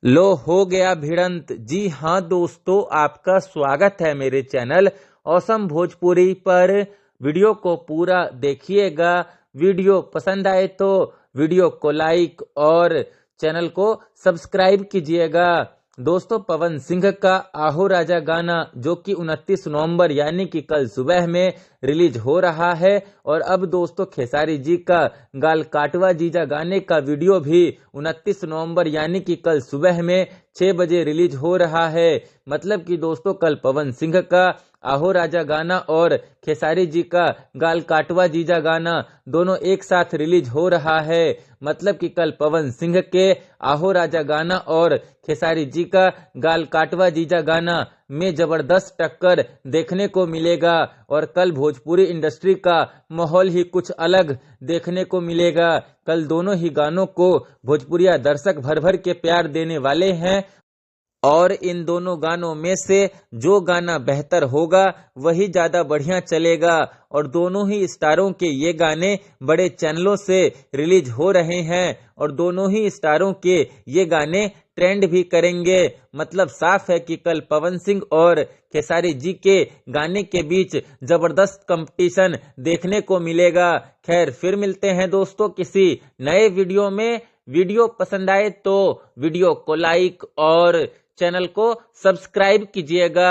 लो हो गया भिड़ंत। जी हाँ दोस्तों, आपका स्वागत है मेरे चैनल औसम भोजपुरी पर। वीडियो को पूरा देखिएगा। वीडियो पसंद आए तो वीडियो को लाइक और चैनल को सब्सक्राइब कीजिएगा। दोस्तों, पवन सिंह का आहो राजा गाना जो कि 29 नवंबर यानी कि कल सुबह में रिलीज हो रहा है। और अब दोस्तों, खेसारी जी का गाल काटवा जीजा गाने का वीडियो भी 29 नवंबर यानी कि कल सुबह में 6 बजे रिलीज हो रहा है। मतलब कि दोस्तों, कल पवन सिंह का आहो राजा गाना और खेसारी जी का गाल काटवा जीजा गाना दोनों एक साथ रिलीज हो रहा है। मतलब कि कल पवन सिंह के आहो राजा गाना और खेसारी जी का गाल काटवा जीजा गाना में जबरदस्त टक्कर देखने को मिलेगा। और कल भोजपुरी इंडस्ट्री का माहौल ही कुछ अलग देखने को मिलेगा। कल दोनों ही गानों को भोजपुरिया दर्शक भर भर के प्यार देने वाले हैं। और इन दोनों गानों में से जो गाना बेहतर होगा वही ज्यादा बढ़िया चलेगा। और दोनों ही स्टारों के ये गाने बड़े चैनलों से रिलीज हो रहे हैं और दोनों ही स्टारों के ये गाने ट्रेंड भी करेंगे। मतलब साफ है कि कल पवन सिंह और खेसारी जी के गाने के बीच जबरदस्त कंपटीशन देखने को मिलेगा। खैर, फिर मिलते हैं दोस्तों किसी नए वीडियो में। वीडियो पसंद आए तो वीडियो को लाइक और चैनल को सब्सक्राइब कीजिएगा।